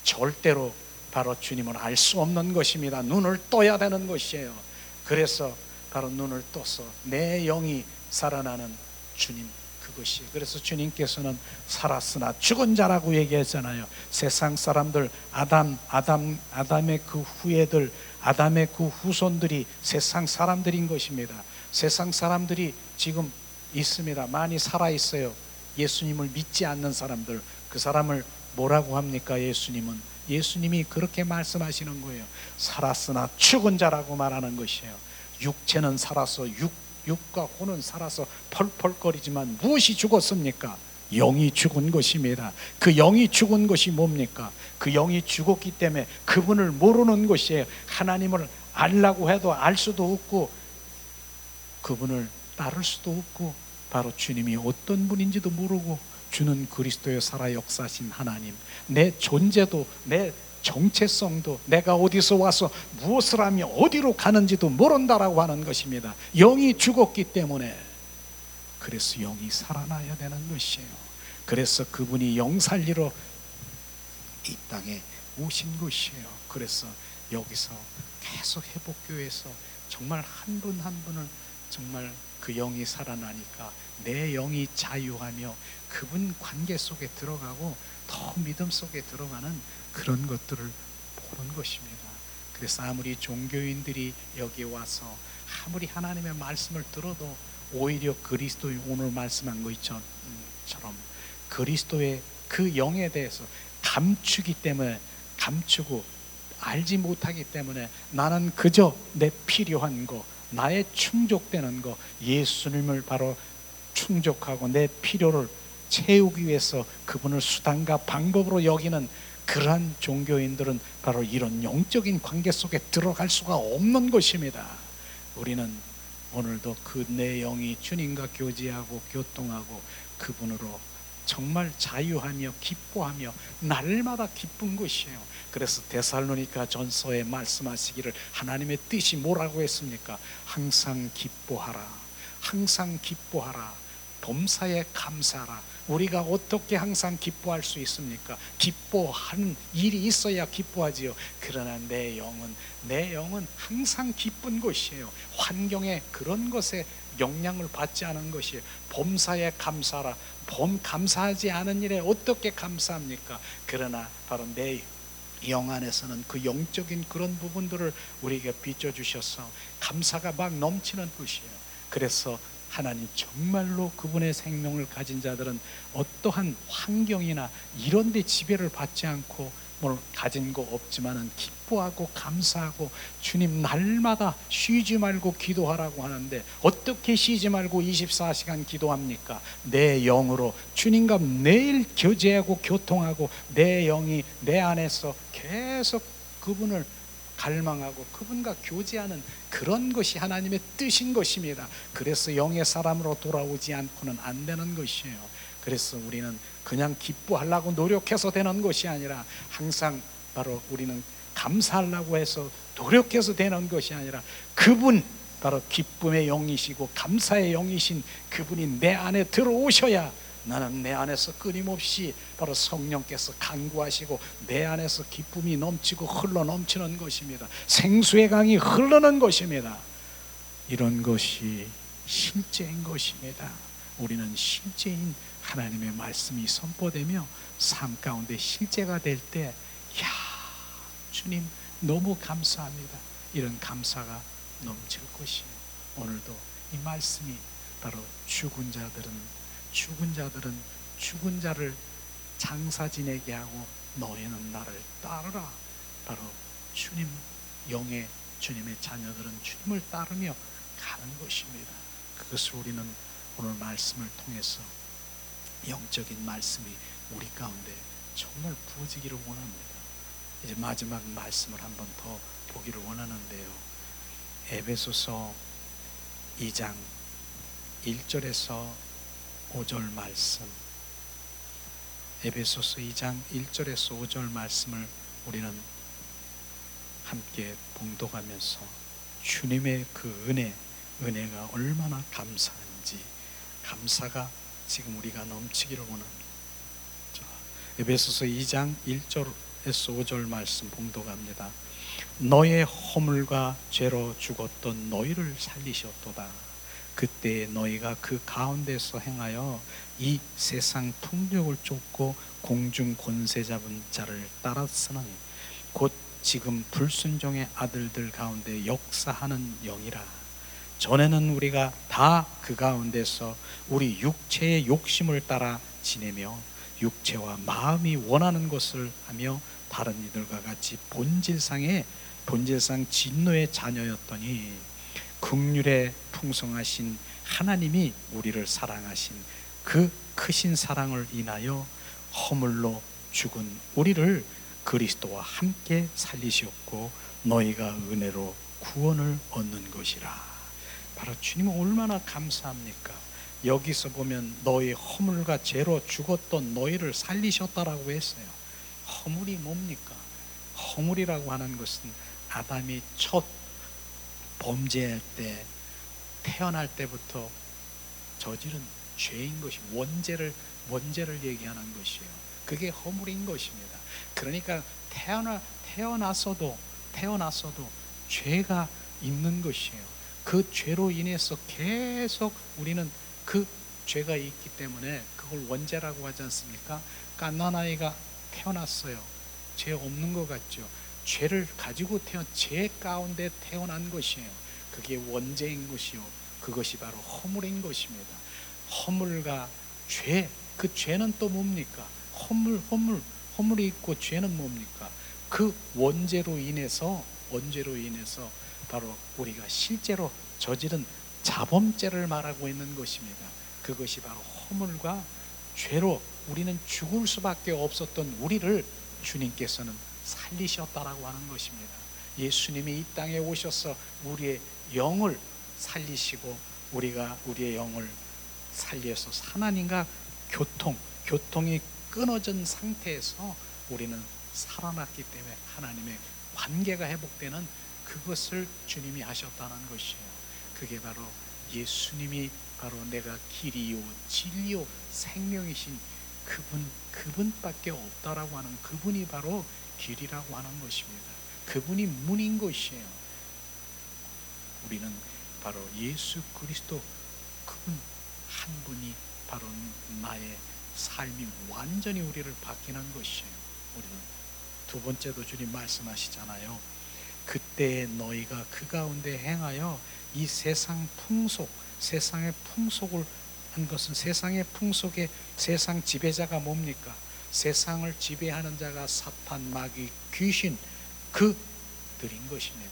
절대로 바로 주님을 알 수 없는 것입니다. 눈을 떠야 되는 것이에요. 그래서 바로 눈을 떠서 내 영이 살아나는 주님, 그것이. 그래서 주님께서는 살았으나 죽은 자라고 얘기했잖아요. 세상 사람들, 아담의 그 후예들, 아담의 그 후손들이 세상 사람들인 것입니다. 세상 사람들이 지금 있습니다. 많이 살아 있어요. 예수님을 믿지 않는 사람들, 그 사람을 뭐라고 합니까? 예수님이 그렇게 말씀하시는 거예요. 살았으나 죽은 자라고 말하는 것이에요. 육체는 살아서 육과 혼은 살아서 펄펄거리지만 무엇이 죽었습니까? 영이 죽은 것입니다. 그 영이 죽은 것이 뭡니까? 그 영이 죽었기 때문에 그분을 모르는 것이에요. 하나님을 알라고 해도 알 수도 없고 그분을 따를 수도 없고, 바로 주님이 어떤 분인지도 모르고, 주는 그리스도의 살아 역사하신 하나님, 내 존재도 내 정체성도 내가 어디서 와서 무엇을 하며 어디로 가는지도 모른다라고 하는 것입니다. 영이 죽었기 때문에. 그래서 영이 살아나야 되는 것이에요. 그래서 그분이 영 살리러 이 땅에 오신 것이에요. 그래서 여기서 계속 회복교회에서 정말 한 분 한 분을 정말 그 영이 살아나니까 내 영이 자유하며 그분 관계 속에 들어가고 더 믿음 속에 들어가는 그런 것들을 보는 것입니다. 그래서 아무리 종교인들이 여기 와서 아무리 하나님의 말씀을 들어도 오히려 그리스도의 오늘 말씀한 것처럼 그리스도의 그 영에 대해서 감추기 때문에, 감추고 알지 못하기 때문에 나는 그저 내 필요한 거, 나의 충족되는 거, 예수님을 바로 충족하고 내 필요를 채우기 위해서 그분을 수단과 방법으로 여기는 그러한 종교인들은 바로 이런 영적인 관계 속에 들어갈 수가 없는 것입니다. 우리는 오늘도 그 내 영이 주님과 교제하고 교통하고 그분으로 정말 자유하며 기뻐하며 날마다 기쁜 것이에요. 그래서 데살로니가 전서에 말씀하시기를 하나님의 뜻이 뭐라고 했습니까? 항상 기뻐하라, 항상 기뻐하라, 범사에 감사하라. 우리가 어떻게 항상 기뻐할 수 있습니까? 기뻐하는 일이 있어야 기뻐하지요. 그러나 내 영은 항상 기쁜 것이에요. 환경에 그런 것에 영향을 받지 않은 것이에요. 범사에 감사하라. 감사하지 않은 일에 어떻게 감사합니까? 그러나 바로 내 영 안에서는 그 영적인 그런 부분들을 우리에게 비춰주셔서 감사가 막 넘치는 것이에요. 그래서 하나님 정말로 그분의 생명을 가진 자들은 어떠한 환경이나 이런 데 지배를 받지 않고 뭘 가진 거 없지만은 기뻐하고 감사하고 주님 날마다 쉬지 말고 기도하라고 하는데 어떻게 쉬지 말고 24시간 기도합니까? 내 영으로 주님과 매일 교제하고 교통하고 내 영이 내 안에서 계속 그분을 갈망하고 그분과 교제하는 그런 것이 하나님의 뜻인 것입니다. 그래서 영의 사람으로 돌아오지 않고는 안 되는 것이에요. 그래서 우리는 그냥 기뻐하려고 노력해서 되는 것이 아니라 항상 바로 우리는 감사하려고 해서 노력해서 되는 것이 아니라 그분 바로 기쁨의 영이시고 감사의 영이신 그분이 내 안에 들어오셔야 나는 내 안에서 끊임없이 바로 성령께서 간구하시고 내 안에서 기쁨이 넘치고 흘러 넘치는 것입니다. 생수의 강이 흐르는 것입니다. 이런 것이 실제인 것입니다. 우리는 실제인 하나님의 말씀이 선포되며 삶 가운데 실제가 될 때, 야, 주님 너무 감사합니다. 이런 감사가 넘칠 것이에요. 오늘도 이 말씀이 바로 죽은 자들은 죽은 자를 장사 지내게 하고 너희는 나를 따르라. 바로 주님 영의 주님의 자녀들은 주님을 따르며 가는 것입니다. 그것을 우리는 오늘 말씀을 통해서 영적인 말씀이 우리 가운데 정말 부어지기를 원합니다. 이제 마지막 말씀을 한 번 더 보기를 원하는데요, 에베소서 2장 1절에서 5절 말씀, 에베소서 2장 1절에서 5절 말씀을 우리는 함께 봉독하면서 주님의 그 은혜가 얼마나 감사한지, 감사가 지금 우리가 넘치기를 원합니다. 자, 에베소서 2장 1절에서 5절 말씀 봉독합니다. 너의 허물과 죄로 죽었던 너희를 살리셨도다. 그때 너희가 그 가운데서 행하여 이 세상 풍력을 쫓고 공중 권세 잡은 자를 따랐으니 곧 지금 불순종의 아들들 가운데 역사하는 영이라. 전에는 우리가 다 그 가운데서 우리 육체의 욕심을 따라 지내며 육체와 마음이 원하는 것을 하며 다른 이들과 같이 본질상 진노의 자녀였더니 긍휼에 풍성하신 하나님이 우리를 사랑하신 그 크신 사랑을 인하여 허물로 죽은 우리를 그리스도와 함께 살리셨고 너희가 은혜로 구원을 얻는 것이라. 바로 주님은 얼마나 감사합니까? 여기서 보면 너희 허물과 죄로 죽었던 너희를 살리셨다라고 했어요. 허물이 뭡니까? 허물이라고 하는 것은 아담이 첫 범죄할 때, 태어날 때부터 저지른 죄인 것이 원죄를 얘기하는 것이에요. 그게 허물인 것입니다. 그러니까 태어났어도 죄가 있는 것이에요. 그 죄로 인해서 계속 우리는 그 죄가 있기 때문에 그걸 원죄라고 하지 않습니까? 갓난아이가 태어났어요. 죄 없는 것 같죠. 죄를 가지고 죄 가운데 태어난 것이에요. 그게 원죄인 것이요, 그것이 바로 허물인 것입니다. 허물과 죄, 그 죄는 또 뭡니까? 허물이 있고 죄는 뭡니까? 그 원죄로 인해서 바로 우리가 실제로 저지른 자범죄를 말하고 있는 것입니다. 그것이 바로 허물과 죄로 우리는 죽을 수밖에 없었던 우리를 주님께서는 살리셨다라고 하는 것입니다. 예수님이 이 땅에 오셔서 우리의 영을 살리시고 우리가 우리의 영을 살려서 하나님과 교통이 끊어진 상태에서 우리는 살아났기 때문에 하나님의 관계가 회복되는 그것을 주님이 하셨다는 것이에요. 그게 바로 예수님이 바로 내가 길이요 진리요 생명이신 그분밖에 없다라고 하는 그분이 바로 길이라고 하는 것입니다. 그분이 문인 것이에요. 우리는 바로 예수 그리스도 그분 한 분이 바로 나의 삶이 완전히 우리를 바뀌는 것이에요. 우리는 두 번째도 주님 말씀하시잖아요. 그때 너희가 그 가운데 행하여 이 세상의 풍속을 한 것은 세상의 풍속의 세상 지배자가 뭡니까? 세상을 지배하는 자가 사탄, 마귀, 귀신 그들인 것입니다.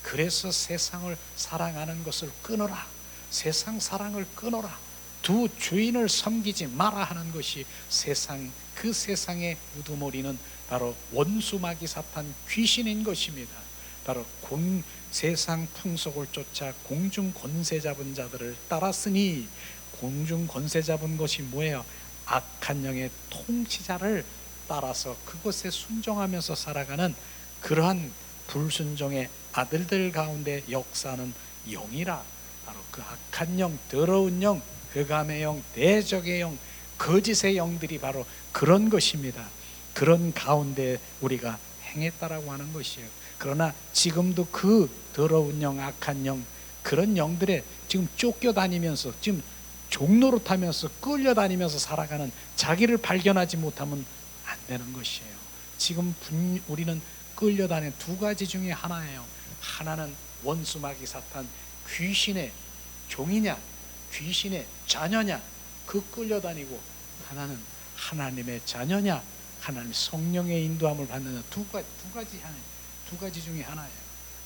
그래서 세상을 사랑하는 것을 끊어라. 세상 사랑을 끊어라. 두 주인을 섬기지 마라 하는 것이 그 세상의 우두머리는 바로 원수 마귀 사탄 귀신인 것입니다. 바로 세상 풍속을 쫓아 공중 권세 잡은 자들을 따랐으니, 공중 권세 잡은 것이 뭐예요? 악한 영의 통치자를 따라서 그것에 순종하면서 살아가는 그러한 불순종의 아들들 가운데 역사하는 영이라. 바로 그 악한 영, 더러운 영, 흑암의 영, 대적의 영, 거짓의 영들이 바로 그런 것입니다. 그런 가운데 우리가 행했다라고 하는 것이에요. 그러나 지금도 그 더러운 영, 악한 영, 그런 영들에 지금 쫓겨다니면서 지금 종노릇하면서 끌려다니면서 살아가는 자기를 발견하지 못하면 안 되는 것이에요. 지금 우리는 끌려다니는 두 가지 중에 하나예요. 하나는 원수 마귀 사탄 귀신의 종이냐 귀신의 자녀냐, 그 끌려다니고, 하나는 하나님의 자녀냐, 하나님 성령의 인도함을 받는 두 가지 중에 하나예요.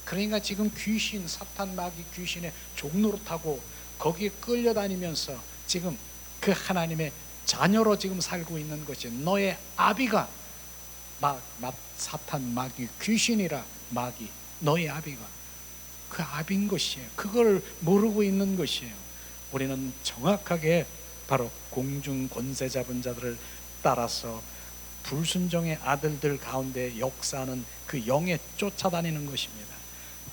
그러니까 지금 귀신, 사탄, 마귀, 귀신의 종노릇하고 거기에 끌려다니면서 지금 그 하나님의 자녀로 지금 살고 있는 것이 너의 아비가 사탄, 마귀, 귀신이라. 마귀, 너의 아비가 그 아비인 것이에요. 그걸 모르고 있는 것이에요. 우리는 정확하게 바로 공중 권세 잡은 자들을 따라서 불순종의 아들들 가운데 역사하는 그 영에 쫓아다니는 것입니다.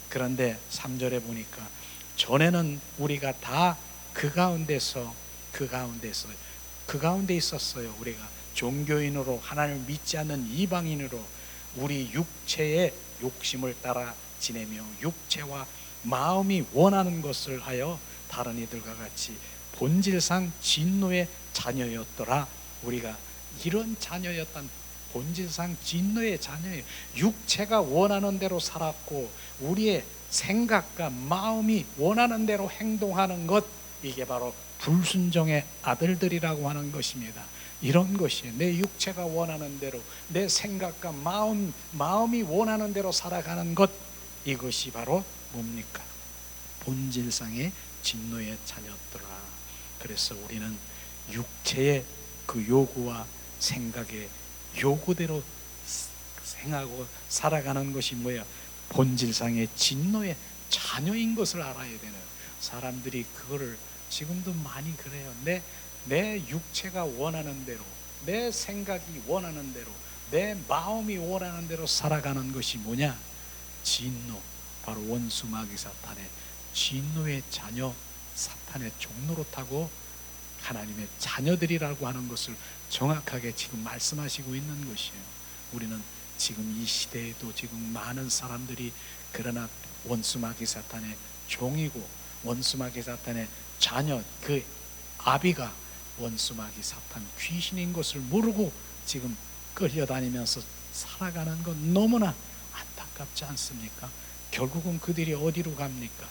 그런데 3절에 보니까 전에는 우리가 다 그 가운데 있었어요. 우리가 종교인으로, 하나님을 믿지 않는 이방인으로 우리 육체의 욕심을 따라 지내며 육체와 마음이 원하는 것을 하여 다른 이들과 같이 본질상 진노의 자녀였더라. 우리가 이런 자녀였던, 본질상 진노의 자녀예요. 육체가 원하는 대로 살았고 우리의 생각과 마음이 원하는 대로 행동하는 것, 이게 바로 불순종의 아들들이라고 하는 것입니다. 이런 것이에요. 내 육체가 원하는 대로, 내 생각과 마음이 원하는 대로 살아가는 것, 이것이 바로 뭡니까? 본질상의 진노의 자녀들아. 그래서 우리는 육체의 그 요구와 생각의 요구대로 생하고 살아가는 것이 뭐예요? 본질상의 진노의 자녀인 것을 알아야 되는. 사람들이 그거를 지금도 많이 그래요. 내 육체가 원하는 대로, 내 생각이 원하는 대로, 내 마음이 원하는 대로 살아가는 것이 뭐냐? 진노, 바로 원수 마귀 사탄의 진노의 자녀, 사탄의 종노릇하고 하나님의 자녀들이라고 하는 것을 정확하게 지금 말씀하시고 있는 것이에요. 우리는 지금 이 시대에도 지금 많은 사람들이 그러나 원수 마귀 사탄의 종이고 원수 마귀 사탄의 자녀, 그 아비가 원수 마귀 사탄 귀신인 것을 모르고 지금 끌려다니면서 살아가는 건 너무나 안타깝지 않습니까? 결국은 그들이 어디로 갑니까?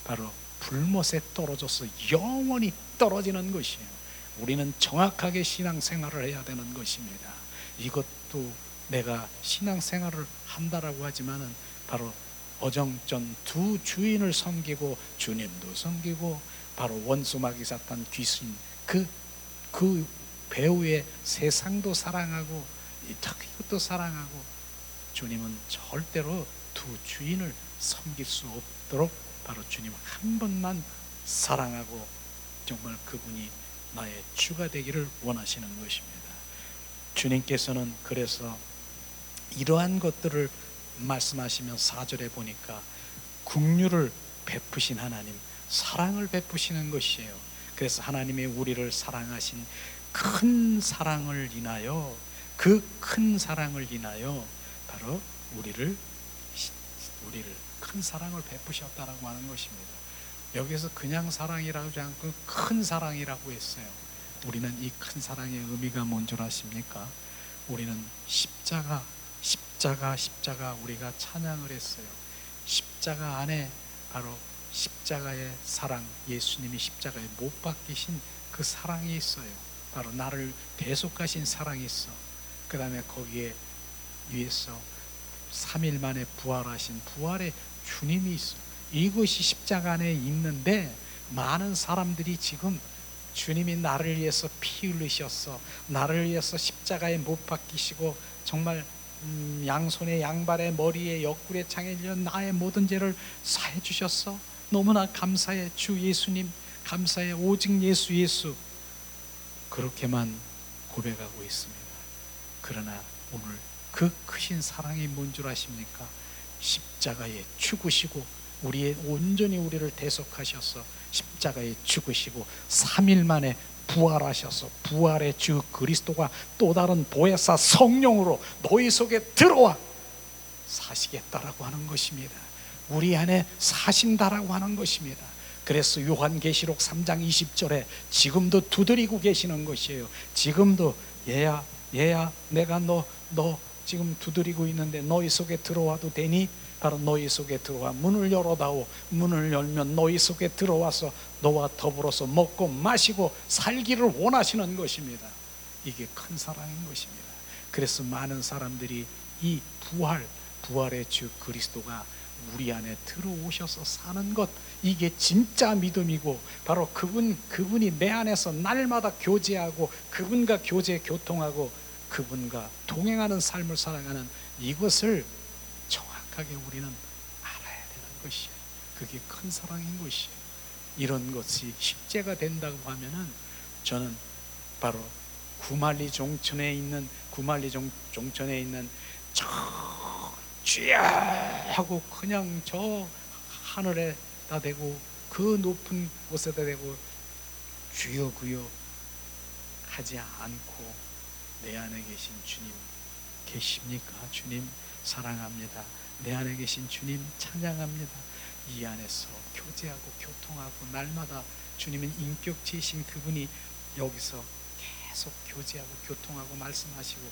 바로 불못에 떨어져서 영원히 떨어지는 것이에요. 우리는 정확하게 신앙생활을 해야 되는 것입니다. 이것도 내가 신앙생활을 한다라고 하지만은 바로 어정전 두 주인을 섬기고 주님도 섬기고 바로 원수마귀 사탄 귀신 그 배후에 세상도 사랑하고 이것도 사랑하고, 주님은 절대로 두 주인을 섬길 수 없도록 바로 주님 한 번만 사랑하고 정말 그분이 나의 주가 되기를 원하시는 것입니다. 주님께서는 그래서 이러한 것들을 말씀하시면 4절에 보니까 긍휼을 베푸신 하나님, 사랑을 베푸시는 것이에요. 그래서 하나님의 우리를 사랑하신 큰 사랑을 인하여, 그 큰 사랑을 인하여 바로 우리를 큰 사랑을 베푸셨다라고 하는 것입니다. 여기서 그냥 사랑이라고 하지 않고 큰 사랑이라고 했어요. 우리는 이 큰 사랑의 의미가 뭔 줄 아십니까? 우리는 십자가 우리가 찬양을 했어요. 십자가 안에 바로 십자가의 사랑, 예수님이 십자가에 못 박히신 그 사랑이 있어요. 바로 나를 대속하신 사랑이 있어. 그 다음에 거기에 위에서 3일 만에 부활하신 부활의 주님이 있어. 이것이 십자가 안에 있는데 많은 사람들이 지금 주님이 나를 위해서 피 흘리셨어, 나를 위해서 십자가에 못 박히시고 정말 양손에 양발에 머리에 옆구리에 창에 나의 모든 죄를 사해 주셨어, 너무나 감사해 주 예수님, 감사해 오직 예수 그렇게만 고백하고 있습니다. 그러나 오늘 그 크신 사랑이 뭔 줄 아십니까? 십자가에 죽으시고 온전히 우리를 대속하셔서 십자가에 죽으시고 3일 만에 부활하셔서 부활의 주 그리스도가 또 다른 보혜사 성령으로 너희 속에 들어와 사시겠다라고 하는 것입니다. 우리 안에 사신다라고 하는 것입니다. 그래서 요한계시록 3장 20절에 지금도 두드리고 계시는 것이에요. 지금도 얘야 내가 너 지금 두드리고 있는데 너희 속에 들어와도 되니? 바로 너희 속에 들어와 문을 열어다오. 문을 열면 너희 속에 들어와서 너와 더불어서 먹고 마시고 살기를 원하시는 것입니다. 이게 큰 사랑인 것입니다. 그래서 많은 사람들이 이 부활의 주 그리스도가 우리 안에 들어오셔서 사는 것, 이게 진짜 믿음이고 바로 그분이 내 안에서 날마다 교제하고 그분과 교통하고 그분과 동행하는 삶을 살아가는 이것을 정확하게 우리는 알아야 되는 것이에요. 그게 큰 사랑인 것이에요. 이런 것이 십제가 된다고 하면은 저는 바로 구말리 종천에 있는 저 쥐야 하고 그냥 저 하늘에다 대고 그 높은 곳에다 대고 주여 구여 하지 않고 내 안에 계신 주님 계십니까? 주님 사랑합니다. 내 안에 계신 주님 찬양합니다. 이 안에서 교제하고 교통하고 날마다 주님은 인격체이신 그분이 여기서 계속 교제하고 교통하고 말씀하시고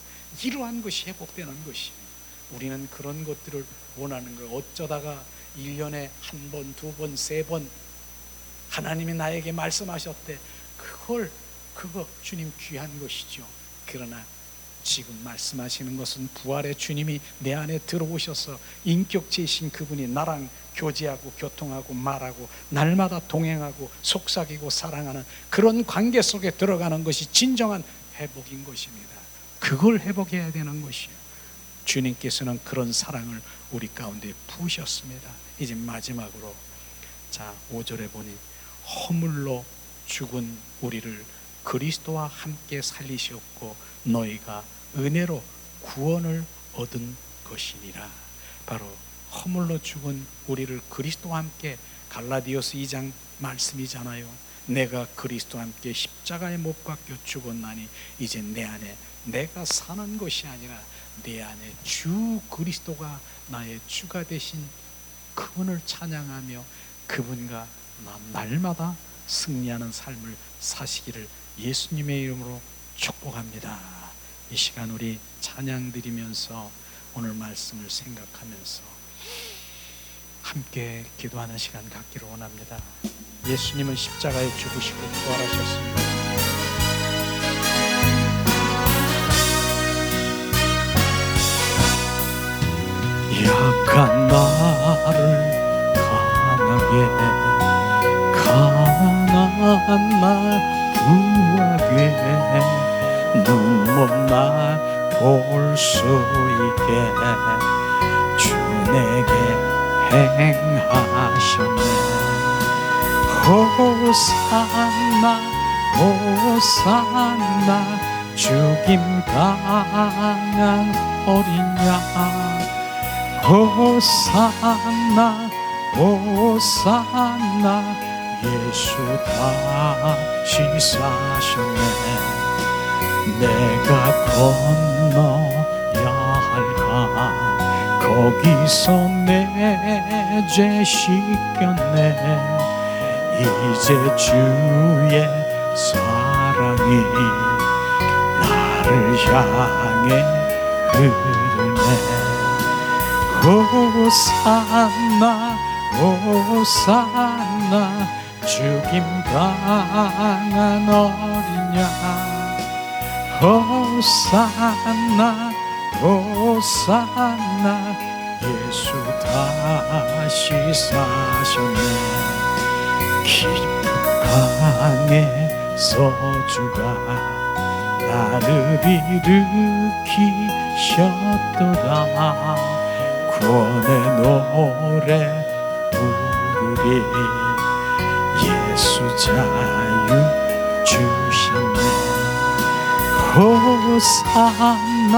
이러한 것이 회복되는 것이에요. 우리는 그런 것들을 원하는 거예요. 어쩌다가 1년에 한 번, 두 번, 세 번 하나님이 나에게 말씀하셨대. 그거 주님 귀한 것이죠. 그러나 지금 말씀하시는 것은 부활의 주님이 내 안에 들어오셔서 인격체이신 그분이 나랑 교제하고 교통하고 말하고 날마다 동행하고 속삭이고 사랑하는 그런 관계 속에 들어가는 것이 진정한 회복인 것입니다. 그걸 회복해야 되는 것이에요. 주님께서는 그런 사랑을 우리 가운데 부으셨습니다. 이제 마지막으로 5절에 보니 허물로 죽은 우리를 그리스도와 함께 살리셨고 너희가 은혜로 구원을 얻은 것이니라. 바로 허물로 죽은 우리를 그리스도와 함께, 갈라디아서 2장 말씀이잖아요. 내가 그리스도와 함께 십자가에 못 박혀 죽었나니 이제 내 안에 내가 사는 것이 아니라 내 안에 주 그리스도가 나의 주가 되신 그분을 찬양하며 그분과 날마다 승리하는 삶을 사시기를 예수님의 이름으로 축복합니다. 이 시간 우리 찬양 드리면서 오늘 말씀을 생각하면서 함께 기도하는 시간 갖기를 원합니다. 예수님은 십자가에 죽으시고 부활하셨습니다. 약한 나를 강한 날 부하게 눈먼 날 볼 수 있게 주 내게 행하셨네. 호산나 호산나 죽임 당한 어린 양 호산나 호산나 예수 다시 사셨네. 내가 건너야 할 강 거기서 내 죄 씻겼네. 이제 주의 사랑이 나를 향해 흐르네. 호산나 호산나 죽임 당한 어린 양 호산나 호산나 예수 다시 사셨네. 기쁘강에서 주가 나를 일으키셨도다. 구원의 노래 부르리 예수 자유 주셨네. 호산나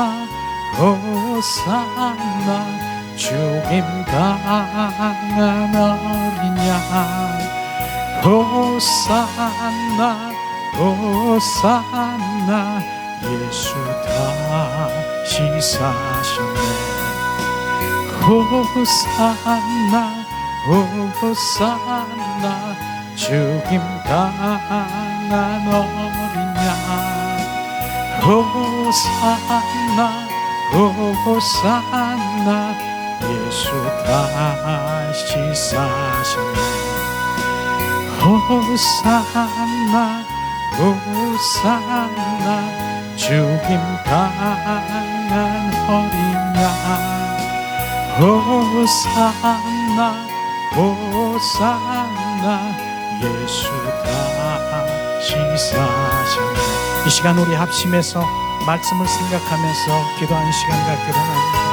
호산나 죽임 당한 어린 양 호산나 호산나 예수 다시 사셨네. 호산나 호산나 죽임 당한 어린 양 호산나 호산나 예수 다시 사셨네. 호산나 호산나 죽임 당한 어린 양 호산나 호산나 예수 다시 사셨네. 이 시간 우리 합심해서 말씀을 생각하면서 기도하는 시간 갖기로 합니다.